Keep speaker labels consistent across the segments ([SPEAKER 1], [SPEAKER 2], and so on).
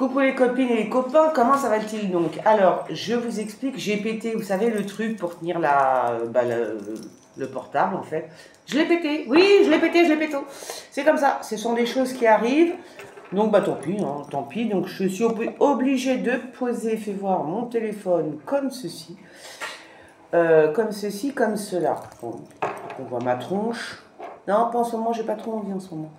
[SPEAKER 1] Coucou les copines et les copains, comment ça va-t-il donc? Alors, je vous explique, j'ai pété, vous savez, le truc pour tenir le portable en fait. Je l'ai pété, oui, je l'ai pété, je l'ai pété. C'est comme ça, ce sont des choses qui arrivent. Donc, bah tant pis, hein, tant pis. Donc, je suis obligée de poser, fais voir, mon téléphone comme ceci. Comme cela. Bon, on voit ma tronche. Non, pas en ce moment, j'ai pas trop envie en ce moment.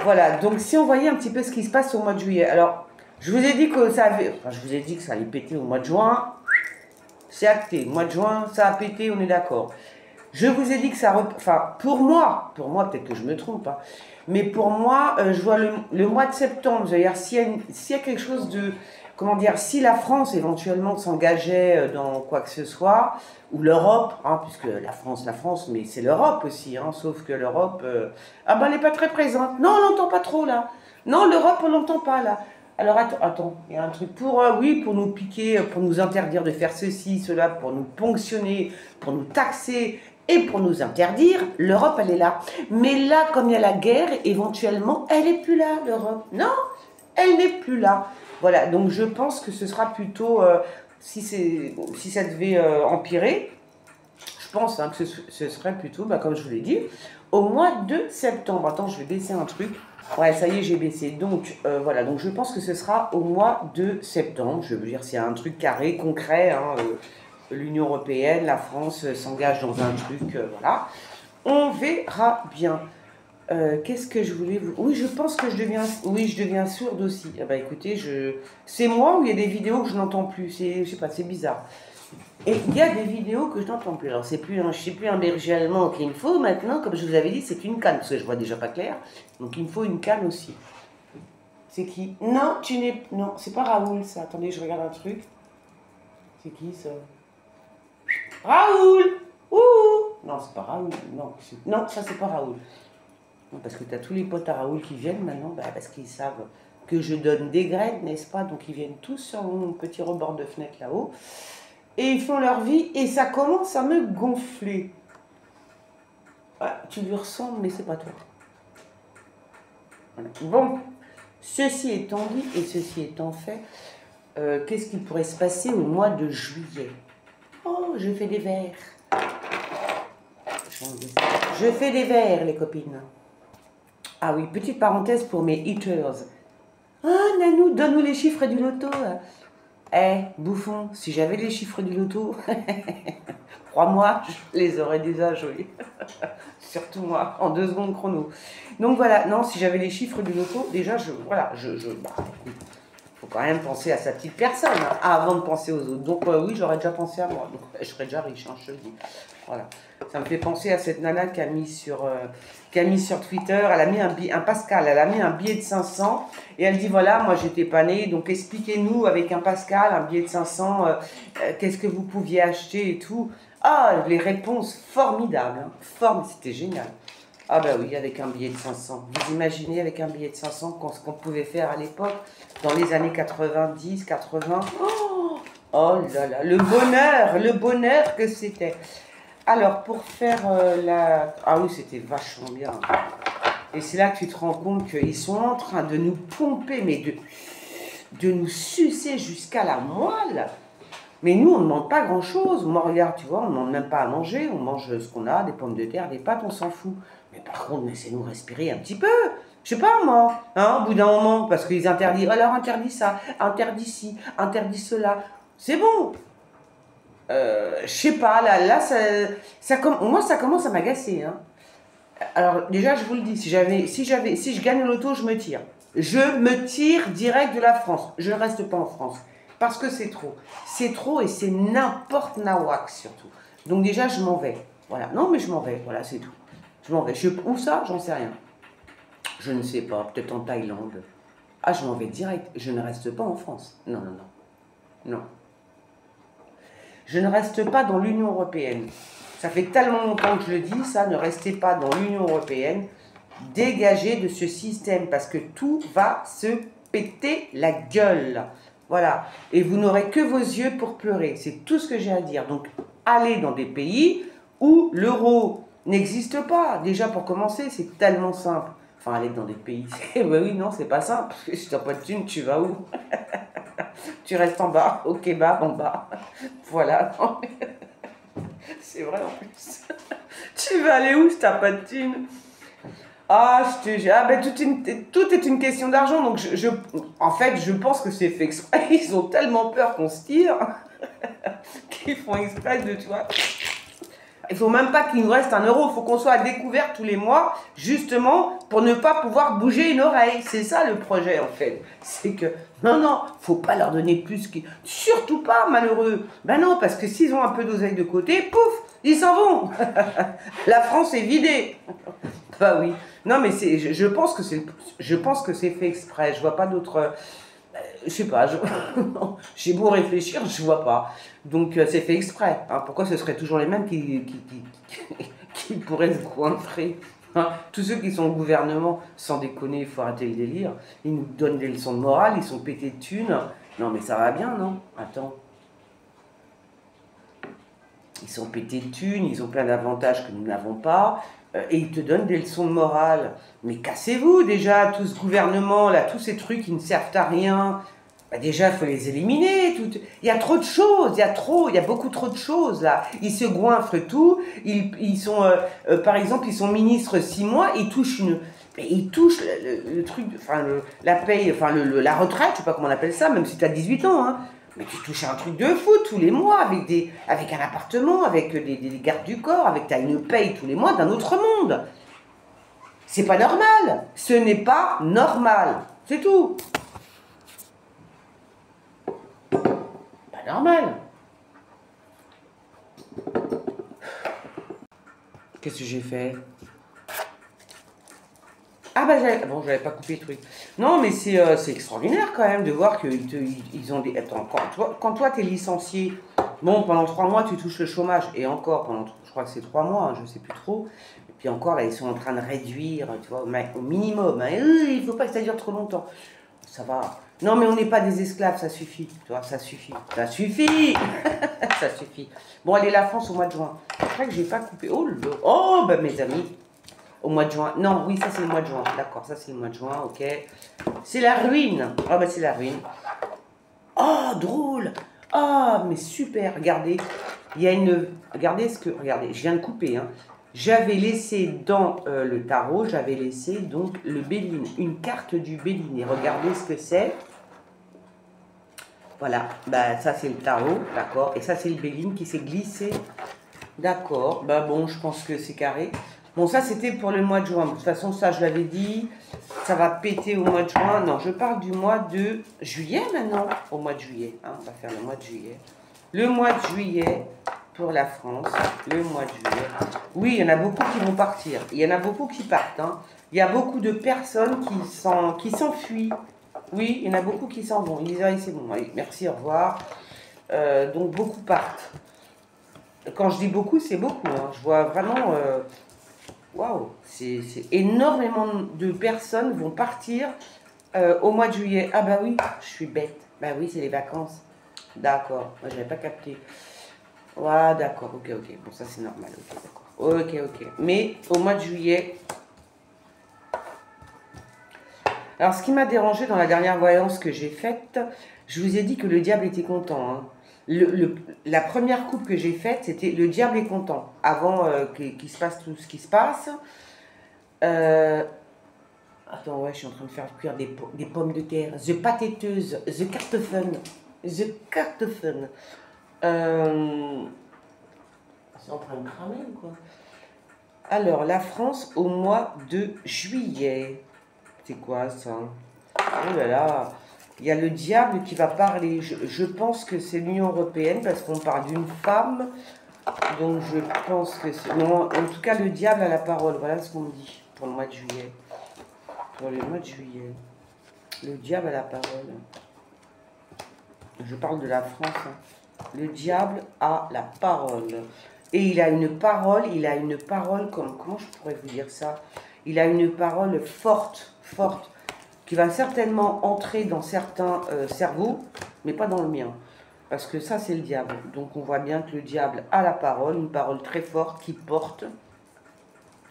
[SPEAKER 1] Voilà, donc si on voyait un petit peu ce qui se passe au mois de juillet. Alors, je vous ai dit que ça avait, enfin, je vous ai dit que ça allait péter au mois de juin. C'est acté. Mois de juin, ça a pété, on est d'accord. Je vous ai dit que ça, enfin, pour moi, peut-être que je me trompe, hein, mais pour moi, je vois le mois de septembre, c'est-à-dire s'il y a quelque chose de, comment dire, si la France éventuellement s'engageait dans quoi que ce soit, ou l'Europe, hein, puisque la France, mais c'est l'Europe aussi, hein, sauf que l'Europe, ah ben elle n'est pas très présente. Non, on l'entend pas trop là. Non, l'Europe, on l'entend pas là. Alors attends, il y a un truc pour, oui, pour nous piquer, pour nous interdire de faire ceci, cela, pour nous ponctionner, pour nous taxer et pour nous interdire, l'Europe, elle est là. Mais là, comme il y a la guerre, éventuellement, elle n'est plus là, l'Europe. Non, elle n'est plus là. Voilà, donc je pense que ce sera plutôt, si ça devait empirer, je pense hein, que ce serait plutôt, bah, comme je vous l'ai dit, au mois de septembre. Attends, je vais baisser un truc. Ouais, ça y est, j'ai baissé. Donc, voilà, donc je pense que ce sera au mois de septembre. Je veux dire, c'est un truc carré, concret. Hein, l'Union européenne, la France s'engage dans un truc, voilà. On verra bien. Qu'est-ce que je voulais vous... Oui, je pense que je deviens sourde aussi. Ah bah écoutez, c'est moi ou il y a des vidéos que je n'entends plus. Je sais pas, c'est bizarre. Et il y a des vidéos que je n'entends plus. Alors, c'est plus je sais plus un berger allemand qu'il me faut maintenant. Comme je vous avais dit, c'est une canne, parce que je vois déjà pas clair. Donc, il me faut une canne aussi. C'est qui? Non, non, c'est pas Raoul, ça. Attendez, je regarde un truc. C'est qui, ça? Raoul! Ouh! Non, c'est pas Raoul. Non, ça, c'est pas Raoul. Non, parce que tu as tous les potes à Raoul qui viennent maintenant, bah, parce qu'ils savent que je donne des graines, n'est-ce pas? Donc, ils viennent tous sur mon petit rebord de fenêtre là-haut. Et ils font leur vie et ça commence à me gonfler. Ouais, tu lui ressembles, mais c'est pas toi. Voilà. Bon, ceci étant dit et ceci étant fait, qu'est-ce qui pourrait se passer au mois de juillet? Oh, je fais des verres. Je fais des verres, les copines. Ah oui, petite parenthèse pour mes eaters. Ah, Nanou, donne-nous les chiffres du loto. Eh, bouffon, si j'avais les chiffres du loto, crois-moi, je les aurais déjà joués. Surtout moi, en 2 secondes chrono. Donc voilà, non, si j'avais les chiffres du loto, déjà, faut quand même penser à sa petite personne, hein, avant de penser aux autres. Donc oui, j'aurais déjà pensé à moi. Donc je serais déjà riche, hein, je te le dis. Voilà. Ça me fait penser à cette nana qui a mis sur Twitter, elle a mis un Pascal, elle a mis un billet de 500 et elle dit voilà, moi j'étais pas née, donc expliquez-nous avec un Pascal, un billet de 500, qu'est-ce que vous pouviez acheter et tout. Ah, les réponses formidables, hein, c'était génial. Ah bah oui, avec un billet de 500. Vous imaginez avec un billet de 500 ce qu'on pouvait faire à l'époque, dans les années 90, 80. Oh là là, le bonheur que c'était. Alors, pour faire Ah oui, c'était vachement bien. Et c'est là que tu te rends compte qu'ils sont en train de nous pomper, mais de nous sucer jusqu'à la moelle. Mais nous, on ne demande pas grand-chose. Moi, regarde, tu vois, on ne demande même pas à manger. On mange ce qu'on a, des pommes de terre, des pâtes, on s'en fout. Mais par contre, laissez-nous respirer un petit peu. Je sais pas, moi, hein, au bout d'un moment, parce qu'ils interdisent. Alors, interdit ça, interdit ci, interdit cela. C'est bon. Je sais pas, là moi, ça commence à m'agacer. Hein. Alors, déjà, je vous le dis, si je gagne le loto, je me tire. Je me tire direct de la France. Je ne reste pas en France. Parce que c'est trop. C'est trop et c'est n'importe nawak surtout. Donc déjà, je m'en vais. Voilà. Non, mais je m'en vais. Voilà, c'est tout. Je m'en vais. Où ça? J'en sais rien. Je ne sais pas. Peut-être en Thaïlande. Ah, je m'en vais direct. Je ne reste pas en France. Non, non, non. Non. Je ne reste pas dans l'Union européenne. Ça fait tellement longtemps que je le dis, ça, ne restez pas dans l'Union européenne. Dégagez de ce système parce que tout va se péter la gueule. Voilà. Et vous n'aurez que vos yeux pour pleurer. C'est tout ce que j'ai à dire. Donc, allez dans des pays où l'euro n'existe pas. Déjà, pour commencer, c'est tellement simple. Enfin, aller dans des pays. Ben oui, non, c'est pas simple. Parce que si t'as pas de thune, tu vas où? Tu restes en bas, au kebab en bas. Voilà. C'est vrai en plus. Tu vas aller où si t'as pas de thune? Ah, je te jure. Ah, ben, tout est une question d'argent. Donc, en fait, je pense que c'est fait exprès. Ils ont tellement peur qu'on se tire qu'ils font exprès de, tu vois. Il faut même pas qu'il nous reste 1 euro. Il faut qu'on soit à découvert tous les mois, justement, pour ne pas pouvoir bouger une oreille. C'est ça le projet, en fait. C'est que, non, faut pas leur donner plus. Surtout pas, malheureux. Ben non, parce que s'ils ont un peu d'oseille de côté, pouf, ils s'en vont. La France est vidée. Bah oui. Non, mais je pense que c'est fait exprès. Je vois pas d'autre. Je sais pas. J'ai beau réfléchir, je vois pas. Donc c'est fait exprès. Hein. Pourquoi ce serait toujours les mêmes qui pourraient se coinfrer, hein. Tous ceux qui sont au gouvernement, sans déconner, il faut arrêter le délire. Ils nous donnent des leçons de morale, ils sont pétés de thunes. Non, mais ça va bien, non? Attends. Ils sont pétés de thunes, ils ont plein d'avantages que nous n'avons pas, et ils te donnent des leçons de morale. Mais cassez-vous déjà, tout ce gouvernement, là, tous ces trucs qui ne servent à rien. Bah déjà, il faut les éliminer. Il y a trop de choses, il y a beaucoup trop de choses là. Ils se goinfrent tout. Ils sont, par exemple, ils sont ministres 6 mois, ils touchent le truc, enfin la paye, enfin la retraite, je sais pas comment on appelle ça, même si tu as 18 ans, hein. Mais tu touches un truc de fou tous les mois, avec un appartement, avec des gardes du corps, avec une paye tous les mois d'un autre monde. C'est pas normal. Ce n'est pas normal. C'est tout. Pas normal. Qu'est-ce que j'ai fait? Ah bah j'avais pas coupé le truc. Non mais c'est extraordinaire quand même de voir qu'ils ont des... Attends, quand toi t'es licencié, bon pendant 3 mois tu touches le chômage, et encore je crois que c'est 3 mois, hein, je sais plus trop, et puis encore là ils sont en train de réduire, tu vois, au minimum, hein, il faut pas que ça dure trop longtemps. Ça va. Non mais on n'est pas des esclaves, ça suffit, tu vois, ça suffit. Ça suffit. Ça suffit. Bon allez, la France au mois de juin. Je crois que j'ai pas coupé. Oh bah mes amis. Au mois de juin. Non, oui, ça c'est le mois de juin. D'accord, ça c'est le mois de juin, ok. C'est la ruine. Ah bah c'est la ruine. Oh, drôle. Ah, mais super. Regardez. Il y a une... Regardez, je viens de couper. Hein. J'avais laissé dans le tarot, j'avais laissé donc le Béline. Une carte du Béline. Et regardez ce que c'est. Voilà. Bah ça c'est le tarot, d'accord. Et ça c'est le Béline qui s'est glissé. D'accord. Bah bon, je pense que c'est carré. Bon, ça, c'était pour le mois de juin. De toute façon, ça, je l'avais dit. Ça va péter au mois de juin. Non, je parle du mois de juillet maintenant. Au mois de juillet. Hein, on va faire le mois de juillet. Le mois de juillet pour la France. Le mois de juillet. Oui, il y en a beaucoup qui vont partir. Il y en a beaucoup qui partent. Hein. Il y a beaucoup de personnes qui s'enfuient. Oui, il y en a beaucoup qui s'en vont. Ils disent, allez, c'est bon. Allez, merci, au revoir. Donc, beaucoup partent. Quand je dis beaucoup, c'est beaucoup. Hein. Je vois vraiment... Waouh, c'est énormément de personnes vont partir au mois de juillet. Ah bah oui, je suis bête. Bah oui, c'est les vacances. D'accord, moi j'avais pas capté. Ouais, d'accord, ok. Bon, ça c'est normal, ok, d'accord. Ok. Mais au mois de juillet... Alors, ce qui m'a dérangé dans la dernière voyance que j'ai faite, je vous ai dit que le diable était content, hein. La première coupe que j'ai faite, c'était le diable est content. Avant qu'il se passe tout ce qui se passe. Attends, ouais, je suis en train de faire cuire des pommes de terre. The pâtéteuse, the Kartoffeln. The Kartoffeln. C'est en train de cramer ou quoi? Alors, la France au mois de juillet. C'est quoi ça? Oh là là. Il y a le diable qui va parler. Je pense que c'est l'Union européenne parce qu'on parle d'une femme. Donc je pense que c'est... Non, en tout cas, le diable a la parole. Voilà ce qu'on me dit pour le mois de juillet. Pour le mois de juillet. Le diable a la parole. Je parle de la France. Hein. Le diable a la parole. Et il a une parole comme... Comment je pourrais vous dire ça? Il a une parole forte, qui va certainement entrer dans certains cerveaux, mais pas dans le mien. Parce que ça, c'est le diable. Donc, on voit bien que le diable a la parole, une parole très forte, qui porte,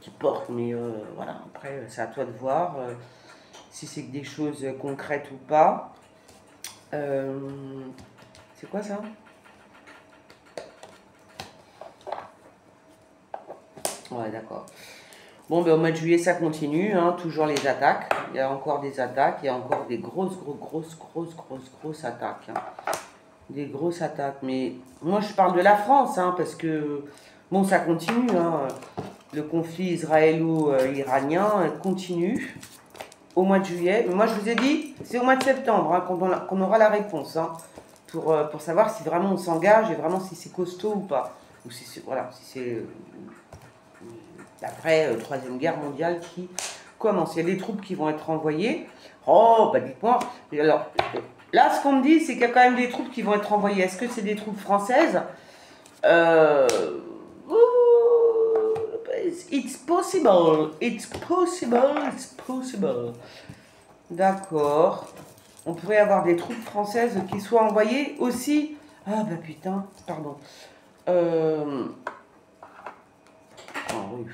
[SPEAKER 1] qui portent, mais voilà, après, c'est à toi de voir si c'est que des choses concrètes ou pas. C'est quoi ça? Ouais, d'accord. Bon, ben, au mois de juillet, ça continue, hein, toujours les attaques. Il y a encore des attaques, il y a encore des grosses attaques. Hein. Des grosses attaques. Mais moi, je parle de la France, hein, parce que, bon, ça continue. Hein. Le conflit israélo-iranien continue au mois de juillet. Mais moi, je vous ai dit, c'est au mois de septembre hein, qu'on aura la réponse. Hein, pour savoir si vraiment on s'engage et vraiment si c'est costaud ou pas. Ou si c'est, voilà, si c'est... Après, Troisième Guerre mondiale qui commence. Il y a des troupes qui vont être envoyées. Oh, bah dites-moi. Alors, là, ce qu'on me dit, c'est qu'il y a quand même des troupes qui vont être envoyées. Est-ce que c'est des troupes françaises It's possible. It's possible. It's possible. D'accord. On pourrait avoir des troupes françaises qui soient envoyées aussi. Ah, bah putain, pardon. Oh, oui.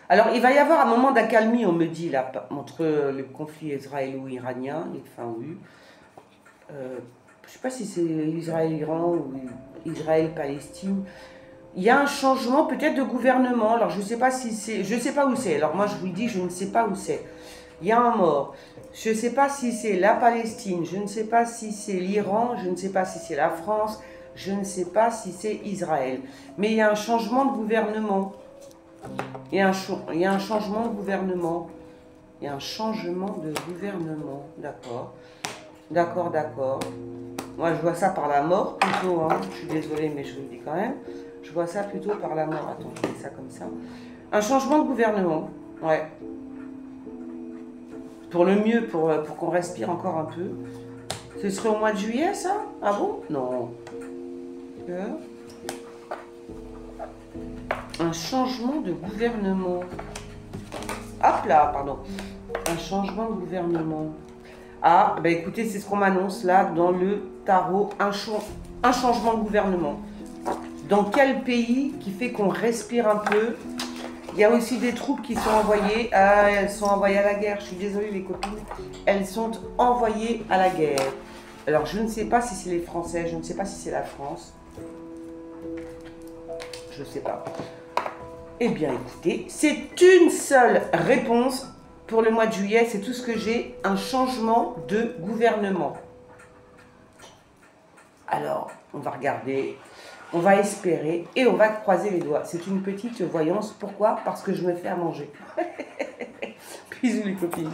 [SPEAKER 1] Alors, il va y avoir un moment d'accalmie, on me dit, là, entre le conflit israélo-iranien, enfin oui. Je ne sais pas si c'est Israël-Iran ou Israël-Palestine. Il y a un changement peut-être de gouvernement. Alors, je ne sais pas si c'est... Je ne sais pas où c'est. Alors, moi, je vous le dis, je ne sais pas où c'est. Il y a un mort. Je ne sais pas si c'est la Palestine. Je ne sais pas si c'est l'Iran. Je ne sais pas si c'est la France. Je ne sais pas si c'est Israël. Mais il y a un changement de gouvernement. Il y a un changement de gouvernement. Il y a un changement de gouvernement. D'accord. D'accord, d'accord. Moi, je vois ça par la mort plutôt. Hein. Je suis désolée, mais je vous le dis quand même. Je vois ça plutôt par la mort. Attends, je mets ça comme ça. Un changement de gouvernement. Ouais. Pour le mieux, pour qu'on respire encore un peu. Ce serait au mois de juillet, ça? Ah bon? Non. Un changement de gouvernement. Hop là, pardon. Un changement de gouvernement. Ah, bah écoutez, c'est ce qu'on m'annonce là dans le tarot. Un changement de gouvernement. Dans quel pays qui fait qu'on respire un peu? Il y a aussi des troupes qui sont envoyées. Ah, elles sont envoyées à la guerre. Je suis désolée les copines. Elles sont envoyées à la guerre. Alors je ne sais pas si c'est les Français. Je ne sais pas si c'est la France. Je ne sais pas. Eh bien écoutez, c'est une seule réponse pour le mois de juillet. C'est tout ce que j'ai. Un changement de gouvernement. Alors, on va regarder. On va espérer et on va croiser les doigts. C'est une petite voyance. Pourquoi? Parce que je me fais à manger. Bisous les copines.